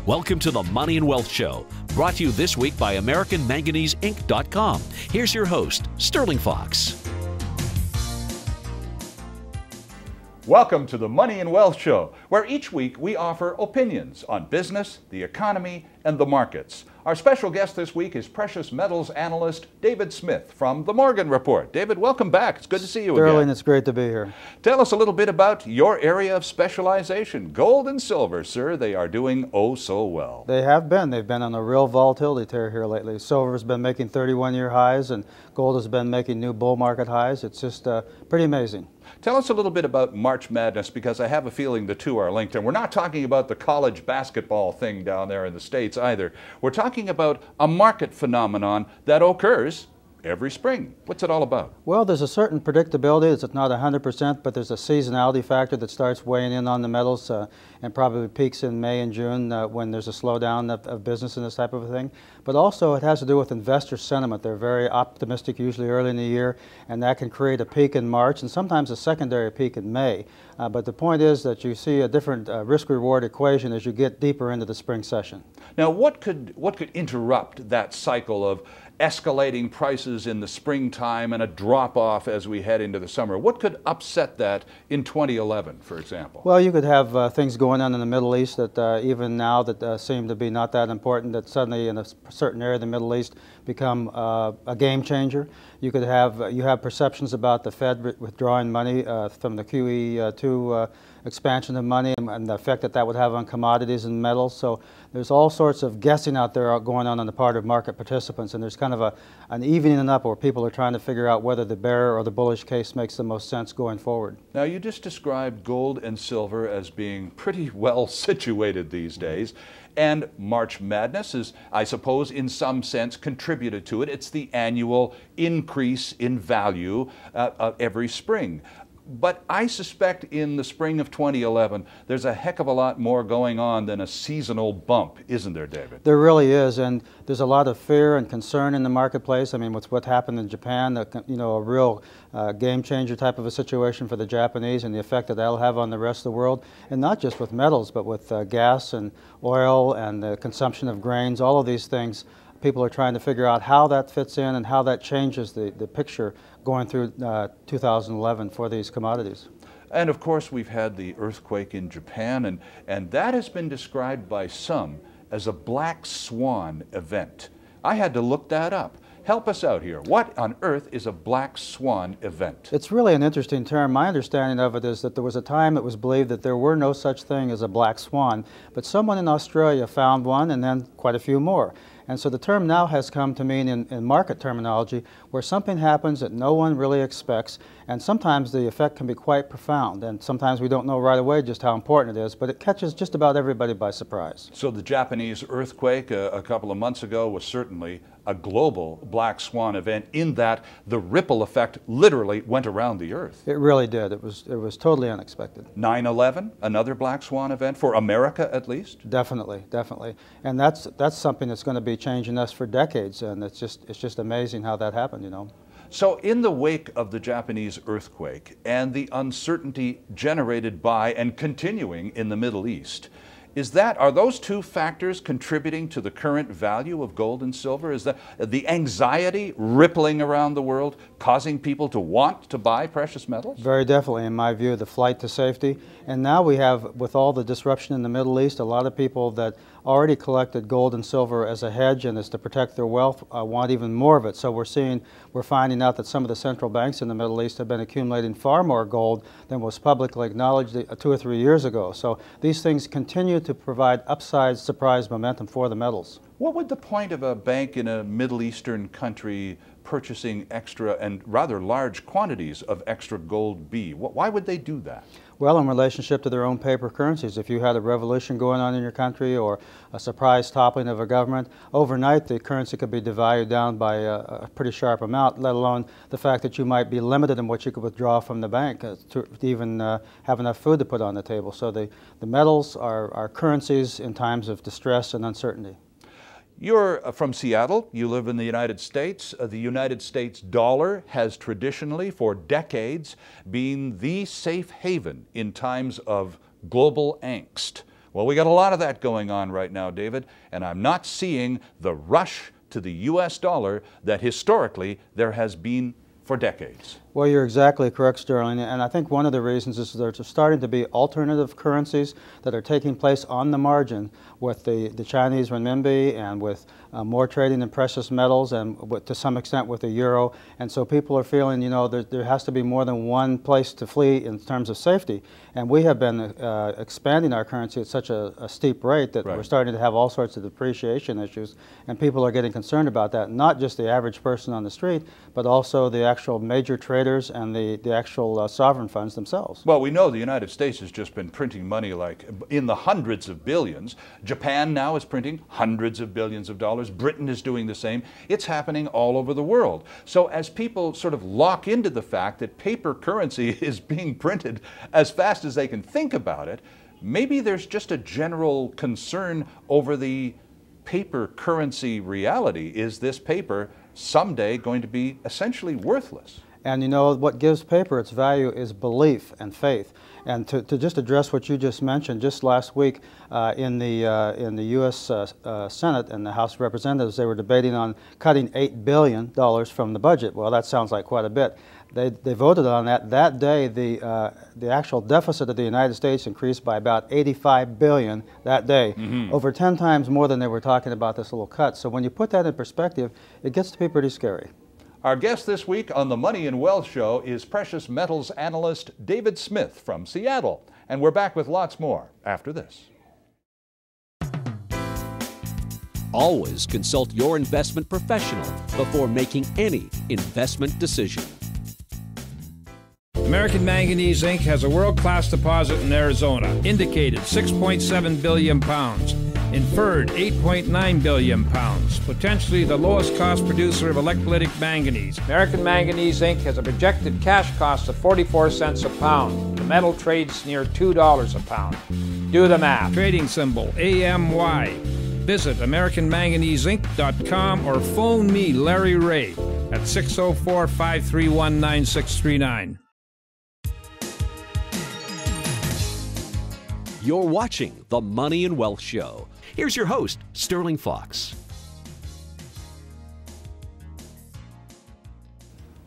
Welcome to the Money and Wealth Show, brought to you this week by AmericanManganeseInc.com. Here's your host, Sterling Fox. Welcome to the Money and Wealth Show, where each week we offer opinions on business, the economy, and the markets. Our special guest this week is precious metals analyst David Smith from the Morgan Report. David, welcome back. It's good to see you again. Sterling, it's great to be here. Tell us a little bit about your area of specialization. Gold and silver, sir, they are doing oh so well. They have been. They've been on a real volatility tear here lately. Silver's been making 31-year highs, and gold has been making new bull market highs. It's just pretty amazing. Tell us a little bit about March Madness, because I have a feeling the two are linked. And we're not talking about the college basketball thing down there in the States either. We're talking about a market phenomenon that occurs every spring. What's it all about? Well, there's a certain predictability. It's not 100%, but there's a seasonality factor that starts weighing in on the metals and probably peaks in May and June when there's a slowdown of business and this type of a thing. But also it has to do with investor sentiment. They're very optimistic usually early in the year, and that can create a peak in March and sometimes a secondary peak in May. But the point is that you see a different risk-reward equation as you get deeper into the spring session. Now, what could interrupt that cycle of escalating prices in the springtime and a drop-off as we head into the summer? What could upset that in 2011, for example? Well, you could have things going on in the Middle East that even now that seem to be not that important, that suddenly in a certain area of the Middle East become a game changer. You could have perceptions about the Fed withdrawing money from the QE2 expansion of money and the effect that would have on commodities and metals. So there's all sorts of guessing out there going on the part of market participants, and there's kind of an evening up where people are trying to figure out whether the bear or the bullish case makes the most sense going forward. Now, you just described gold and silver as being pretty well situated these days, and March Madness is, I suppose, in some sense contributed to it. It's the annual increase in value every spring. But I suspect in the spring of 2011, there's a heck of a lot more going on than a seasonal bump, isn't there, David? There really is, and there's a lot of fear and concern in the marketplace. I mean, with what happened in Japan, a real game changer type of a situation for the Japanese and the effect that that'll have on the rest of the world, and not just with metals, but with gas and oil and the consumption of grains, all of these things. People are trying to figure out how that fits in and how that changes the picture going through 2011 for these commodities. And of course, we've had the earthquake in Japan, and that has been described by some as a black swan event. I had to look that up. Help us out here. What on earth is a black swan event? It's really an interesting term. My understanding of it is that there was a time it was believed that there were no such thing as a black swan, but someone in Australia found one and then quite a few more. And so the term now has come to mean in market terminology where something happens that no one really expects, and sometimes the effect can be quite profound, and sometimes we don't know right away just how important it is, but it catches just about everybody by surprise. So the Japanese earthquake a couple of months ago was certainly a global black swan event in that the ripple effect literally went around the earth. It really did. It was totally unexpected. 9/11, another black swan event for America at least? Definitely, definitely. And that's something that's going to be changing us for decades, and it's just amazing how that happened, you know. So in the wake of the Japanese earthquake and the uncertainty generated by and continuing in the Middle East, are those two factors contributing to the current value of gold and silver? Is the anxiety rippling around the world causing people to want to buy precious metals? Very definitely, in my view, the flight to safety. And now we have, with all the disruption in the Middle East, a lot of people that already collected gold and silver as a hedge and as to protect their wealth want even more of it. So we're finding out that some of the central banks in the Middle East have been accumulating far more gold than was publicly acknowledged 2 or 3 years ago. So these things continue to provide upside surprise momentum for the metals. What would the point of a bank in a Middle Eastern country purchasing extra and rather large quantities of extra gold be? Why would they do that? Well, in relationship to their own paper currencies. If you had a revolution going on in your country or a surprise toppling of a government, overnight the currency could be devalued down by a pretty sharp amount, let alone the fact that you might be limited in what you could withdraw from the bank to even have enough food to put on the table. So the metals are currencies in times of distress and uncertainty. You're from Seattle. You live in the United States. The United States dollar has traditionally, for decades, been the safe haven in times of global angst. Well, we got a lot of that going on right now, David, and I'm not seeing the rush to the U.S. dollar that historically there has been for decades. Well, you're exactly correct, Sterling, and I think one of the reasons is there's starting to be alternative currencies that are taking place on the margin with the Chinese renminbi and with more trading in precious metals and to some extent with the euro. And so people are feeling, there has to be more than one place to flee in terms of safety. And we have been expanding our currency at such a steep rate that we're starting to have all sorts of depreciation issues, and people are getting concerned about that, not just the average person on the street, but also the actual major traders and the actual sovereign funds themselves. Well, we know the United States has just been printing money like in the hundreds of billions. Japan now is printing hundreds of billions of dollars. Britain is doing the same. It's happening all over the world. So as people sort of lock into the fact that paper currency is being printed as fast as they can think about it, maybe there's just a general concern over the paper currency reality. Is this paper someday going to be essentially worthless? And what gives paper its value is belief and faith. And to just address what you just mentioned, just last week in the U.S. Senate and the House of Representatives, they were debating on cutting $8 billion from the budget. Well, that sounds like quite a bit. They voted on that. That day, the actual deficit of the United States increased by about $85 billion that day, over 10 times more than they were talking about this little cut. So when you put that in perspective, it gets to be pretty scary. Our guest this week on the Money and Wealth Show is precious metals analyst David Smith from Seattle. And we're back with lots more after this. Always consult your investment professional before making any investment decision. American Manganese Inc. has a world-class deposit in Arizona, indicated 6.7 billion pounds, inferred 8.9 billion pounds, potentially the lowest cost producer of electrolytic manganese. American Manganese Inc. has a projected cash cost of 44 cents a pound. The metal trades near $2 a pound. Do the math. Trading symbol AMY. Visit AmericanManganeseInc.com or phone me, Larry Ray, at 604-531-9639. You're watching The Money and Wealth Show. Here's your host, Sterling Fox.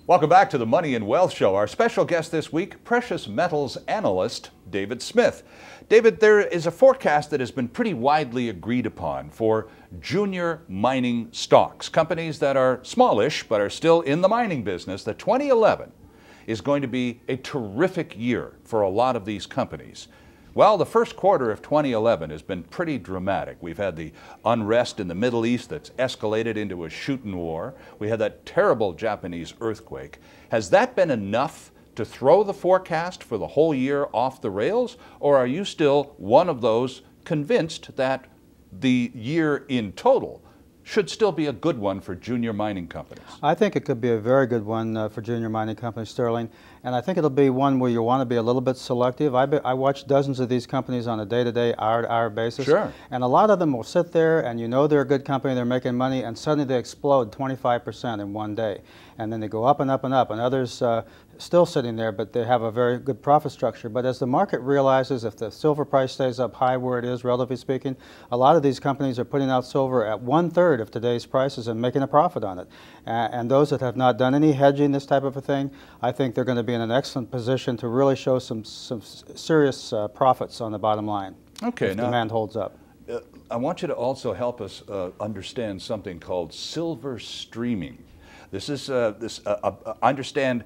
Welcome back to the Money and Wealth Show. Our special guest this week, precious metals analyst David Smith. David, there is a forecast that has been pretty widely agreed upon for junior mining stocks, companies that are smallish but are still in the mining business, that 2011 is going to be a terrific year for a lot of these companies. Well, the first quarter of 2011 has been pretty dramatic. We've had the unrest in the Middle East that's escalated into a shooting war. We had that terrible Japanese earthquake. Has that been enough to throw the forecast for the whole year off the rails? Or are you still one of those convinced that the year in total should still be a good one for junior mining companies? I think it could be a very good one for junior mining companies, Sterling. And I think it'll be one where you want to be a little bit selective. I watch dozens of these companies on a day-to-day, hour-to-hour basis. Sure. And a lot of them will sit there and they're a good company, they're making money, and suddenly they explode 25% in one day. And then they go up and up and up, and others still sitting there, but they have a very good profit structure. But as the market realizes, if the silver price stays up high where it is, relatively speaking, a lot of these companies are putting out silver at 1/3 of today's prices and making a profit on it. And those that have not done any hedging, this type of a thing, I think they're going to be in an excellent position to really show some serious profits on the bottom line. Okay, if demand holds up. I want you to also help us understand something called silver streaming. This is I understand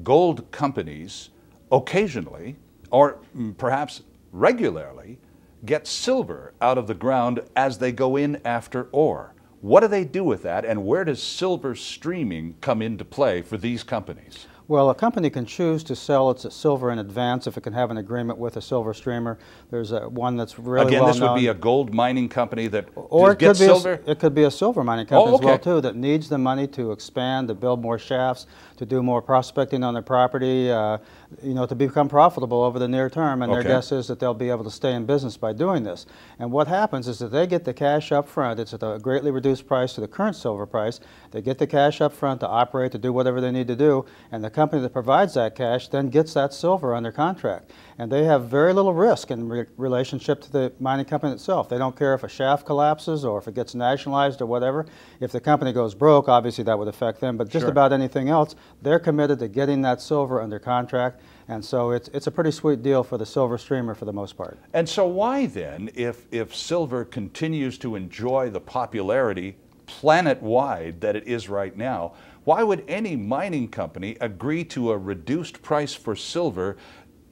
gold companies occasionally, or perhaps regularly, get silver out of the ground as they go in after ore. What do they do with that, and where does silver streaming come into play for these companies? Well, a company can choose to sell its silver in advance if it can have an agreement with a silver streamer. There's one that's really Again, well this would be a gold mining company that gets silver? It could be a silver mining company as well, okay. too, that needs the money to expand, to build more shafts, to do more prospecting on their property, to become profitable over the near term. And their guess is that they'll be able to stay in business by doing this. And what happens is that they get the cash up front. It's at a greatly reduced price to the current silver price. They get the cash up front to operate, to do whatever they need to do, and the company that provides that cash then gets that silver under contract. and they have very little risk in relationship to the mining company itself. They don't care if a shaft collapses or if it gets nationalized or whatever. If the company goes broke, obviously that would affect them, but just about anything else, they're committed to getting that silver under contract, and so it's a pretty sweet deal for the silver streamer for the most part. And so why then, if silver continues to enjoy the popularity planet-wide that it is right now, why would any mining company agree to a reduced price for silver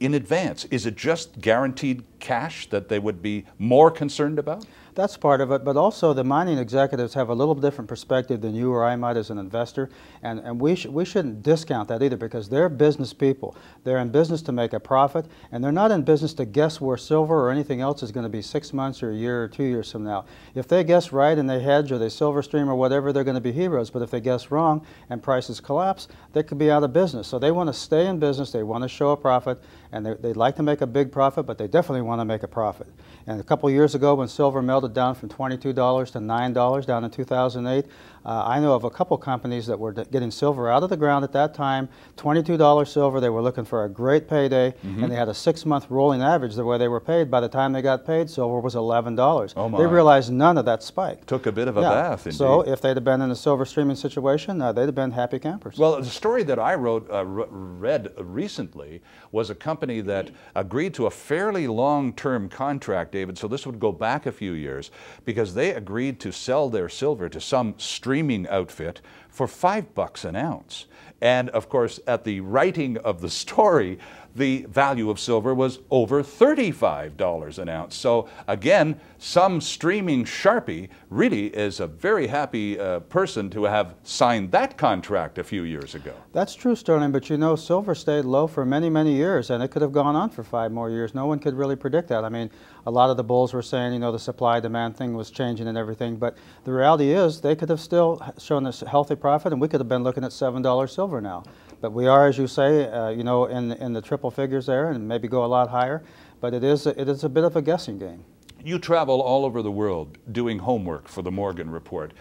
in advance? Is it just guaranteed cash that they would be more concerned about? That's part of it, but also the mining executives have a little different perspective than you or I might as an investor, and we shouldn't discount that either, because they're business people. They're in business to make a profit, and they're not in business to guess where silver or anything else is going to be 6 months or a year or 2 years from now. If they guess right and they hedge or they silver stream or whatever, they're going to be heroes, but if they guess wrong and prices collapse, they could be out of business. So they want to stay in business, they want to show a profit, and they'd like to make a big profit, but they definitely want to make a profit. And a couple years ago when silver melted down from $22 to $9 down in 2008, I know of a couple companies that were getting silver out of the ground at that time, $22 silver. They were looking for a great payday, and they had a 6-month rolling average the way they were paid. By the time they got paid, silver was $11. Oh my. They realized none of that spike. Took a bit of a bath, indeed. So if they'd have been in a silver streaming situation, they'd have been happy campers. Well, the story that I read recently was a company that agreed to a fairly long-term contract, David, so this would go back a few years, because they agreed to sell their silver to some streaming outfit for $5 an ounce. And of course, at the writing of the story, the value of silver was over $35 an ounce. So again, some streaming Sharpie really is a very happy person to have signed that contract a few years ago. That's true, Sterling, but you know, silver stayed low for many, many years, and it could have gone on for 5 more years. No one could really predict that. I mean, a lot of the bulls were saying, you know, the supply-demand thing was changing and everything, but the reality is they could have still shown us a healthy profit, and we could have been looking at $7 silver now. But we are, as you say, you know, in the triple figures there, and maybe go a lot higher. But it is a bit of a guessing game. You travel all over the world doing homework for the Morgan Report.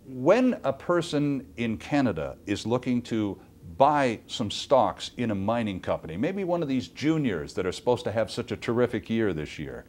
When a person in Canada is looking to buy some stocks in a mining company, maybe one of these juniors that are supposed to have such a terrific year this year,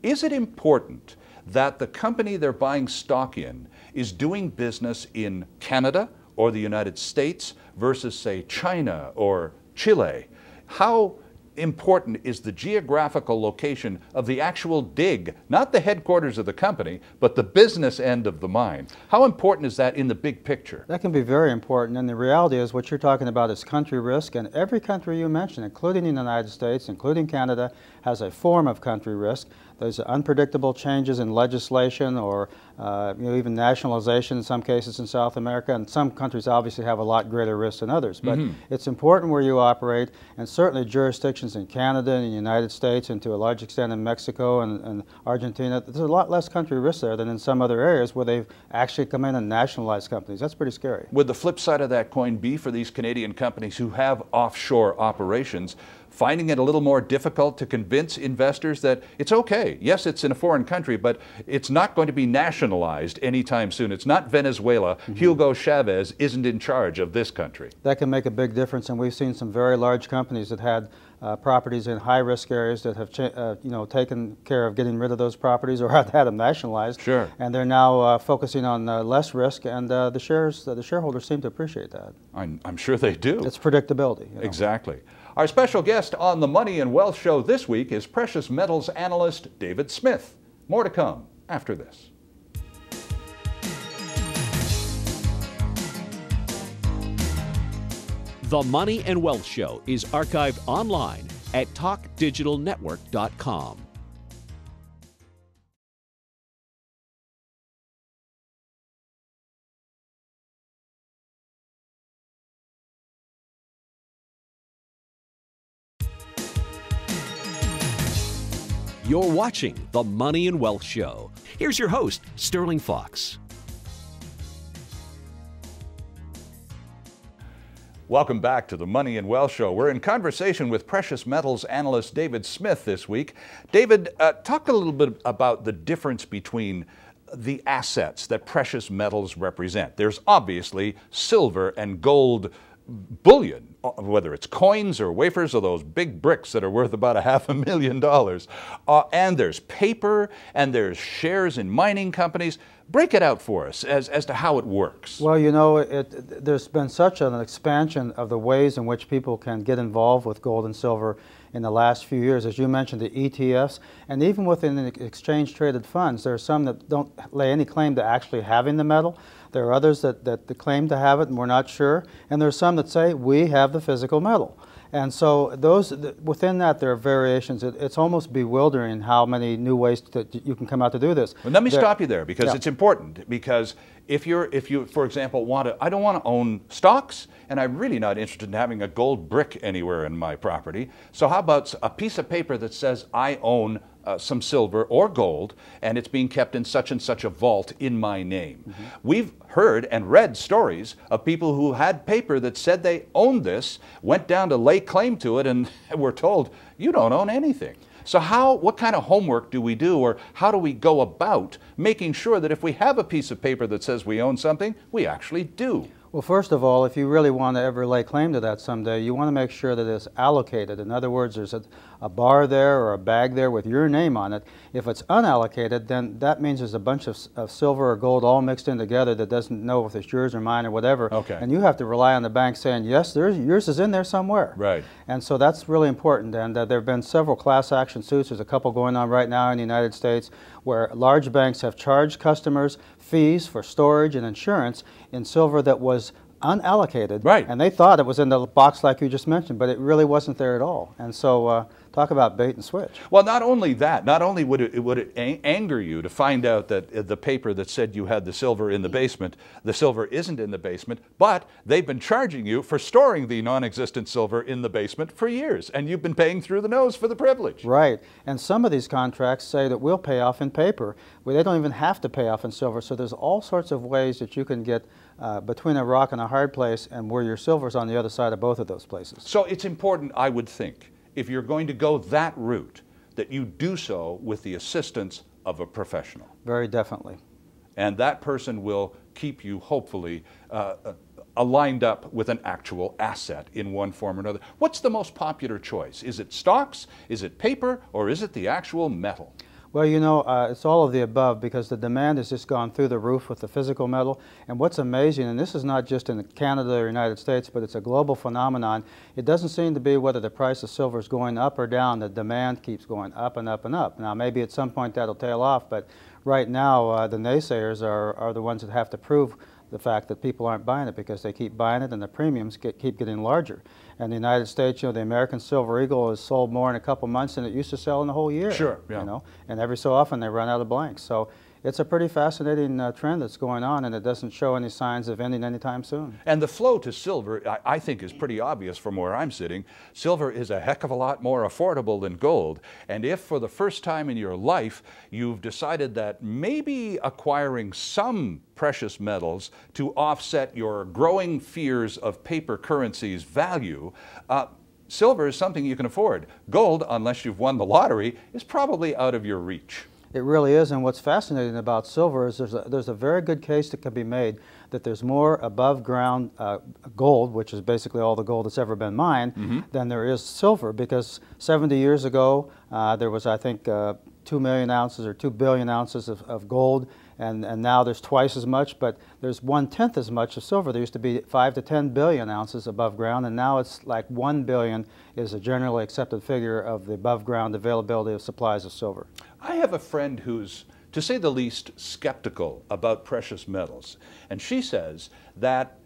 is it important that the company they're buying stock in is doing business in Canada or the United States versus, say, China or Chile? How important is the geographical location of the actual dig, not the headquarters of the company, but the business end of the mine? How important is that in the big picture? That can be very important, and the reality is what you're talking about is country risk, and every country you mentioned, including the United States, including Canada, has a form of country risk. There's unpredictable changes in legislation or you know, even nationalization in some cases in South America, and some countries obviously have a lot greater risk than others. But it's important where you operate, and certainly jurisdictions in Canada and the United States, and to a large extent in Mexico and Argentina, there's a lot less country risk there than in some other areas where they've actually come in and nationalized companies. That's pretty scary. Would the flip side of that coin be for these Canadian companies who have offshore operations, finding it a little more difficult to convince investors that it's okay, yes, it's in a foreign country, but it's not going to be nationalized anytime soon. It's not Venezuela. Hugo Chavez isn't in charge of this country. That can make a big difference, and we've seen some very large companies that had properties in high-risk areas that have you know, taken care of getting rid of those properties or had them nationalized. Sure. And they're now focusing on less risk, and the shareholders seem to appreciate that. I'm sure they do. It's predictability. You know. Exactly. Our special guest on the Money and Wealth Show this week is precious metals analyst David Smith. More to come after this. The Money and Wealth Show is archived online at talkdigitalnetwork.com. You're watching The Money and Wealth Show. Here's your host, Sterling Fox. Welcome back to the Money and Wealth Show. We're in conversation with precious metals analyst David Smith this week. David, talk a little bit about the difference between the assets that precious metals represent. There's obviously silver and gold bullion whether it's coins or wafers or those big bricks that are worth about $500,000, and there's paper, and there's shares in mining companies. Break it out for us as to how it works. Well, you know, there's been such an expansion of the ways in which people can get involved with gold and silver in the last few years. As you mentioned, the ETFs, and even within the exchange-traded funds, there are some that don't lay any claim to actually having the metal. There are others that claim to have it and we're not sure, and there are some that say we have the physical metal. And so within that there are variations. It's almost bewildering how many new ways that you can come out to do this. Well, let me stop you there, because it's important. Because if you, for example, I don't want to own stocks, and I'm really not interested in having a gold brick anywhere in my property. So how about a piece of paper that says I own some silver or gold, and it's being kept in such and such a vault in my name. Mm-hmm. We've heard and read stories of people who had paper that said they owned this, went down to lay claim to it, and were told, you don't own anything. So what kind of homework do we do, or how do we go about making sure that if we have a piece of paper that says we own something, we actually do? Well, first of all, if you really want to ever lay claim to that someday, you want to make sure that it's allocated. In other words, there's a bar there or a bag there with your name on it. If it's unallocated, then that means there's a bunch of silver or gold all mixed in together that doesn't know if it's yours or mine or whatever. Okay. And you have to rely on the bank saying, yes, yours is in there somewhere. Right. And so that's really important. And there have been several class action suits. There's a couple going on right now in the United States where large banks have charged customers fees for storage and insurance in silver that was unallocated, right? And they thought it was in the box like you just mentioned, but it really wasn't there at all. And so talk about bait and switch. Well, not only that, not only would it anger you to find out that the paper that said you had the silver in the basement, the silver isn't in the basement, but they've been charging you for storing the non-existent silver in the basement for years, and you've been paying through the nose for the privilege. Right. And some of these contracts say that we'll pay off in paper, where they don't even have to pay off in silver. So there's all sorts of ways that you can get between a rock and a hard place, and where your silver's on the other side of both of those places. So it's important, I would think, if you're going to go that route, that you do so with the assistance of a professional. Very definitely. And that person will keep you, hopefully, aligned up with an actual asset in one form or another. What's the most popular choice? Is it stocks, is it paper, or is it the actual metal? Well, you know, it's all of the above, because the demand has just gone through the roof with the physical metal. And what's amazing, and this is not just in Canada or United States, but it's a global phenomenon, it doesn't seem to be whether the price of silver is going up or down. The demand keeps going up and up and up. Now, maybe at some point that'll tail off, but right now the naysayers are the ones that have to prove the fact that people aren't buying it, because they keep buying it and the premiums keep getting larger. And the United States, you know, the American Silver Eagle has sold more in a couple months than it used to sell in a whole year. Sure, yeah. You know, and every so often they run out of blanks. So it's a pretty fascinating trend that's going on, and it doesn't show any signs of ending anytime soon. And the flow to silver, I think, is pretty obvious from where I'm sitting. Silver is a heck of a lot more affordable than gold. And if for the first time in your life you've decided that maybe acquiring some precious metals to offset your growing fears of paper currency's value, silver is something you can afford. Gold, unless you've won the lottery, is probably out of your reach. It really is, and what's fascinating about silver is there's a very good case that can be made that there's more above ground gold, which is basically all the gold that's ever been mined, than there is silver, because 70 years ago there was, I think, 2 million ounces or 2 billion ounces of gold, and now there's twice as much, but there's 1/10 as much of silver. There used to be 5 to 10 billion ounces above ground, and now it's like 1 billion is a generally accepted figure of the above ground availability of supplies of silver. I have a friend who's, to say the least, skeptical about precious metals, and she says that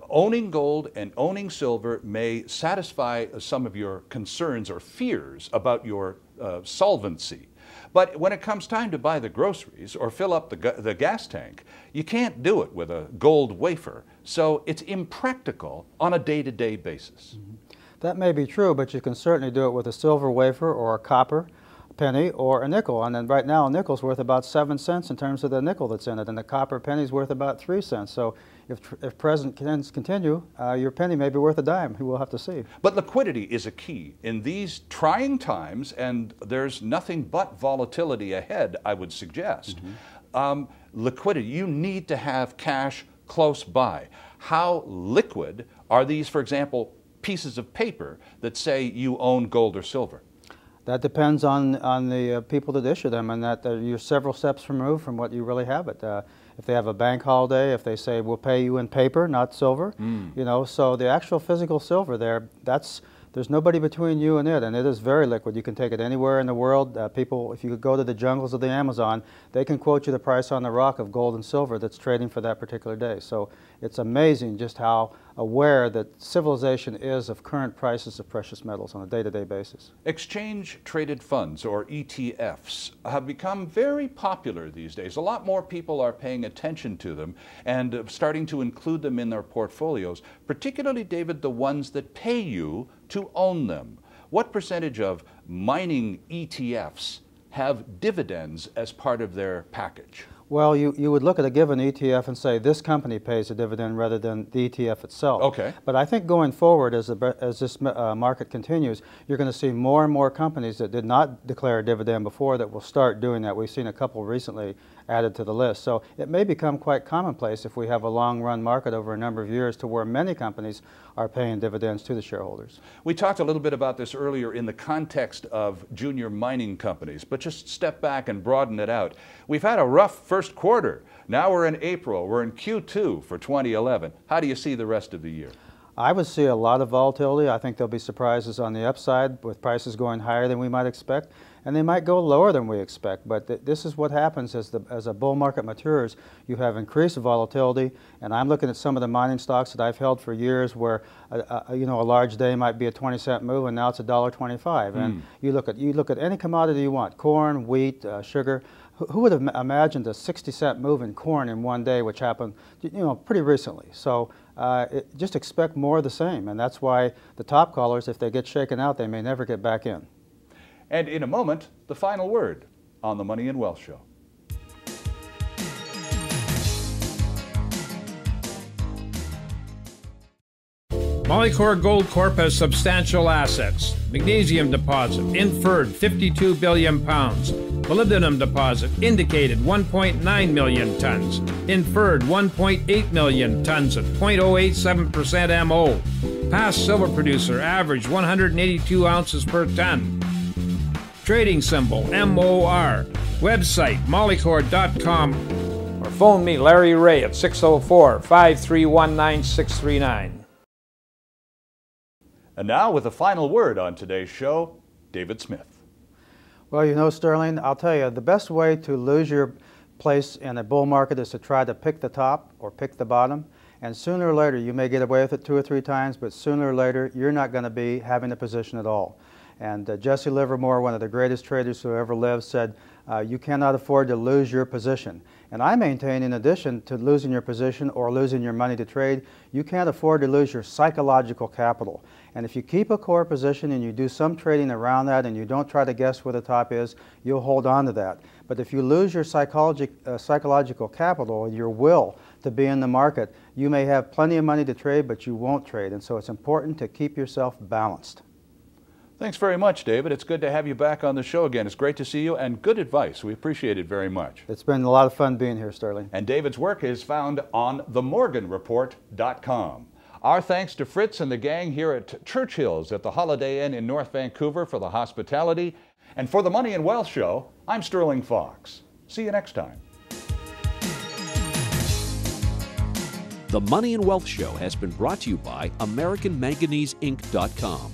owning gold and owning silver may satisfy some of your concerns or fears about your solvency. But when it comes time to buy the groceries or fill up the gas tank, you can't do it with a gold wafer. So it's impractical on a day-to-day basis. That may be true, but you can certainly do it with a silver wafer or a copper penny or a nickel. And then right now a nickel's worth about 7 cents in terms of the nickel that's in it, and the copper penny's worth about 3 cents. So if present trends continue, your penny may be worth a dime. We'll have to see. But liquidity is a key in these trying times, and there's nothing but volatility ahead, I would suggest. Liquidity, you need to have cash close by. How liquid are these, for example, pieces of paper that say you own gold or silver? That depends on the people that issue them, and that you're several steps removed from what you really have it. If they have a bank holiday, if they say we'll pay you in paper, not silver, you know, so the actual physical silver there, there's nobody between you and it is very liquid. You can take it anywhere in the world. People, if you could go to the jungles of the Amazon, they can quote you the price on the rock of gold and silver that's trading for that particular day. So it's amazing just how aware that civilization is of current prices of precious metals on a day-to-day basis. Exchange-traded funds, or ETFs, have become very popular these days. A lot more people are paying attention to them and starting to include them in their portfolios, particularly, David, the ones that pay you to own them. What percentage of mining ETFs have dividends as part of their package? Well, you would look at a given ETF and say this company pays a dividend rather than the ETF itself. Okay. But I think going forward, as this market continues, you're going to see more and more companies that did not declare a dividend before that will start doing that. We've seen a couple recently added to the list. So it may become quite commonplace if we have a long-run market over a number of years to where many companies are paying dividends to the shareholders. We talked a little bit about this earlier in the context of junior mining companies, but just step back and broaden it out. We've had a rough first quarter. Now we're in April. We're in Q2 for 2011. How do you see the rest of the year? I would see a lot of volatility. I think there'll be surprises on the upside with prices going higher than we might expect, and they might go lower than we expect. But this is what happens as a bull market matures. You have increased volatility, and I'm looking at some of the mining stocks that I've held for years where a large day might be a 20-cent move, and now it's $1.25. And you look at any commodity you want: corn, wheat, sugar. Who would have imagined a 60-cent move in corn in one day, which happened, pretty recently? So just expect more of the same, and that's why the top callers, if they get shaken out, they may never get back in. And in a moment, the final word on the Money and Wealth Show. Molycorp Gold Corp has substantial assets. Magnesium deposit, inferred 52 billion pounds. Molybdenum deposit, indicated 1.9 million tons. Inferred 1.8 million tons at 0.087% MO. Past silver producer, average 182 ounces per ton. Trading symbol, MOR. Website, molycorp.com. Or phone me, Larry Ray, at 604-531-9639. And now, with the final word on today's show, David Smith. Well, Sterling, I'll tell you, the best way to lose your place in a bull market is to try to pick the top or pick the bottom. And sooner or later, you may get away with it 2 or 3 times, but sooner or later, you're not going to be having a position at all. And Jesse Livermore, one of the greatest traders who ever lived, said, you cannot afford to lose your position. And I maintain, in addition to losing your position or losing your money to trade, you can't afford to lose your psychological capital. And if you keep a core position and you do some trading around that and you don't try to guess where the top is, you'll hold on to that. But if you lose your psychological capital, your will to be in the market, you may have plenty of money to trade, but you won't trade. And so it's important to keep yourself balanced. Thanks very much, David. It's good to have you back on the show again. It's great to see you, and good advice. We appreciate it very much. It's been a lot of fun being here, Sterling. And David's work is found on themorganreport.com. Our thanks to Fritz and the gang here at Churchill's at the Holiday Inn in North Vancouver for the hospitality. And for the Money and Wealth Show, I'm Sterling Fox. See you next time. The Money and Wealth Show has been brought to you by AmericanManganeseInc.com.